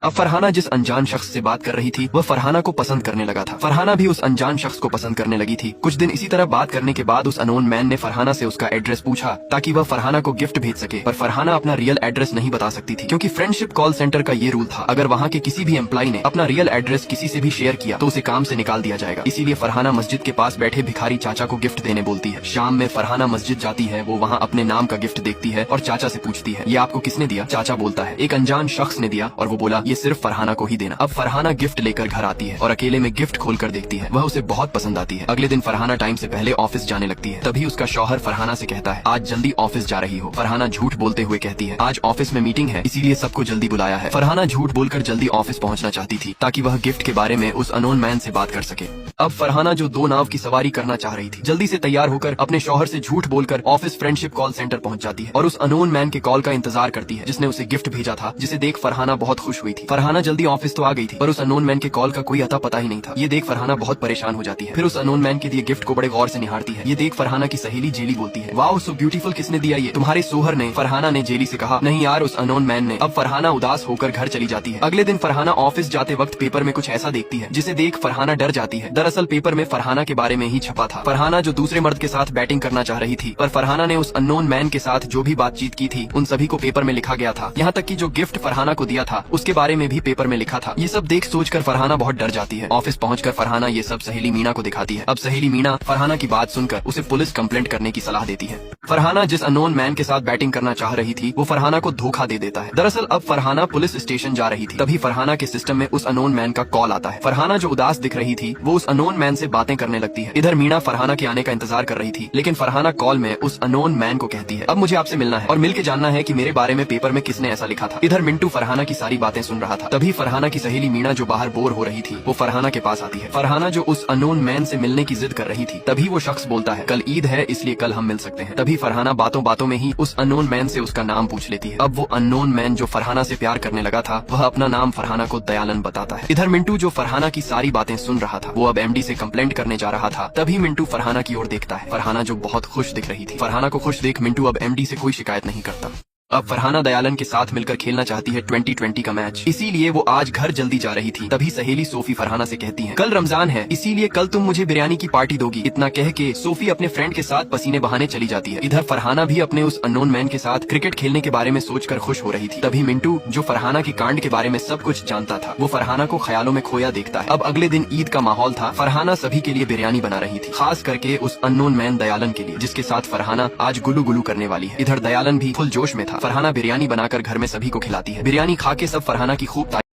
अब फरहाना जिस अनजान शख्स से बात कर रही थी वह फरहाना को पसंद करने लगा था। फरहाना भी उस अनजान शख्स को पसंद करने लगी थी। कुछ दिन इसी तरह बात करने के बाद उस अनोन मैन ने फरहाना से उसका एड्रेस पूछा ताकि वह फरहाना को गिफ्ट भेज सके, पर फरहाना अपना रियल एड्रेस नहीं बता सकती थी क्योंकि फ्रेंडशिप कॉल सेंटर का ये रूल था, अगर वहाँ के किसी भी एम्प्लॉय ने अपना रियल एड्रेस किसी से भी शेयर किया तो उसे काम से निकाल दिया जाएगा। इसीलिए फरहाना मस्जिद के पास बैठे भिखारी चाचा को गिफ्ट देने बोलती है। शाम में फरहाना मस्जिद जाती है, वो वहाँ अपने नाम का गिफ्ट देखती है और चाचा से पूछती है, ये आपको किसने दिया? चाचा बोलता है, एक अनजान शख्स ने दिया, और वो बोला ये सिर्फ फरहाना को ही देना। अब फरहाना गिफ्ट लेकर घर आती है और अकेले में गिफ्ट खोलकर देखती है, वह उसे बहुत पसंद आती है। अगले दिन फरहाना टाइम से पहले ऑफिस जाने लगती है। तभी उसका शौहर फरहाना से कहता है, आज जल्दी ऑफिस जा रही हो? फरहाना झूठ बोलते हुए कहती है, आज ऑफिस में मीटिंग है इसीलिए सबको जल्दी बुलाया है। फरहाना झूठ बोलकर जल्दी ऑफिस पहुंचना चाहती थी ताकि वह गिफ्ट के बारे में उस अनोन मैन से बात कर सके। अब फरहाना जो 2 नाव की सवारी करना चाह रही थी, जल्दी से तैयार होकर अपने शौहर से झूठ बोलकर ऑफिस फ्रेंडशिप कॉल सेंटर पहुंच जाती है और उस अनोन मैन के कॉल का इंतजार करती है जिसने उसे गिफ्ट भेजा था, जिसे देख फरहाना बहुत खुश हुई थी। फरहाना जल्दी ऑफिस तो आ गई थी पर उस अनोन मैन के कॉल का कोई अता पता ही नहीं था। ये देख फरहाना बहुत परेशान हो जाती है। फिर उस अनोन मैन के दिए गिफ्ट को बड़े गौर से निहारती है। ये देख फरहाना की सहेली जेली बोलती है, वाओ सो ब्यूटीफुल, किसने दिया ये? तुम्हारे सोहर ने। फरहाना ने जेली से कहा, नहीं यार उस अनोन मैन ने। अब फरहाना उदास होकर घर चली जाती है। अगले दिन फरहाना ऑफिस जाते वक्त पेपर में कुछ ऐसा देखती है जिसे देख फरहाना डर जाती है। दरअसल पेपर में फरहाना के बारे में ही छपा था। फरहाना जो दूसरे मर्द के साथ बैटिंग करना चाह रही थी, पर फरहाना ने उस अननोन मैन के साथ जो भी बातचीत की थी उन सभी को पेपर में लिखा गया था। यहाँ तक कि जो गिफ्ट फरहाना को दिया था उसके बारे में भी पेपर में लिखा था। ये सब देख सोचकर फरहाना बहुत डर जाती है। ऑफिस पहुंचकर फरहाना ये सब सहेली मीना को दिखाती है। अब सहेली मीना फरहाना की बात सुनकर उसे पुलिस कंप्लेंट करने की सलाह देती है। फरहाना जिस अननोन मैन के साथ बैटिंग करना चाह रही थी वो फरहाना को धोखा दे देता है। दरअसल अब फरहाना पुलिस स्टेशन जा रही थी, तभी फरहाना के सिस्टम में उस अननोन मैन का कॉल आता है। फरहाना जो उदास दिख रही थी वो उस अननोन मैन से बातें करने लगती है। इधर मीना फरहाना के आने का इंतजार कर रही थी, लेकिन फरहाना कॉल में उस अननोन मैन को कहती है, अब मुझे आपसे मिलना है और मिलके जानना है कि मेरे बारे में पेपर में किसने ऐसा लिखा था। इधर मिंटू फरहाना की सारी बातें सुन रहा था। तभी फरहाना की सहेली मीना जो बाहर बोर हो रही थी वो फरहाना के पास आती है। फरहाना जो उस अननोन मैन से मिलने की जिद कर रही थी, तभी वो शख्स बोलता है, कल ईद है इसलिए कल हम मिल सकते हैं। तभी फरहाना बातों बातों में ही उस अननोन मैन से उसका नाम पूछ लेती है। अब वो अननोन मैन जो फरहाना से प्यार करने लगा था वह अपना नाम फरहाना को दयालन बताता है। इधर मिंटू जो फरहाना की सारी बातें सुन रहा था वो अब एमडी से कंप्लेंट करने जा रहा था। तभी मिंटू फरहाना की ओर देखता है। फरहाना जो बहुत खुश दिख रही थी। फरहाना को खुश देख मिंटू अब एमडी से कोई शिकायत नहीं करता। अब फरहाना दयालन के साथ मिलकर खेलना चाहती है 2020 का मैच, इसीलिए वो आज घर जल्दी जा रही थी। तभी सहेली सोफी फरहाना से कहती है, कल रमजान है इसीलिए कल तुम मुझे बिरयानी की पार्टी दोगी। इतना कह के सोफी अपने फ्रेंड के साथ पसीने बहाने चली जाती है। इधर फरहाना भी अपने उस अननोन मैन के साथ क्रिकेट खेलने के बारे में सोचकर खुश हो रही थी। तभी मिंटू जो फरहाना के कांड के बारे में सब कुछ जानता था वो फरहाना को ख्यालों में खोया देखता है। अब अगले दिन ईद का माहौल था। फरहाना सभी के लिए बिरयानी बना रही थी, खास करके उस अननोन मैन दयालन के लिए जिसके साथ फरहाना आज गुलू गुलू करने वाली है। इधर दयालन भी फुल जोश में था। फरहाना बिरयानी बनाकर घर में सभी को खिलाती है। बिरयानी खा के सब फरहाना की खूब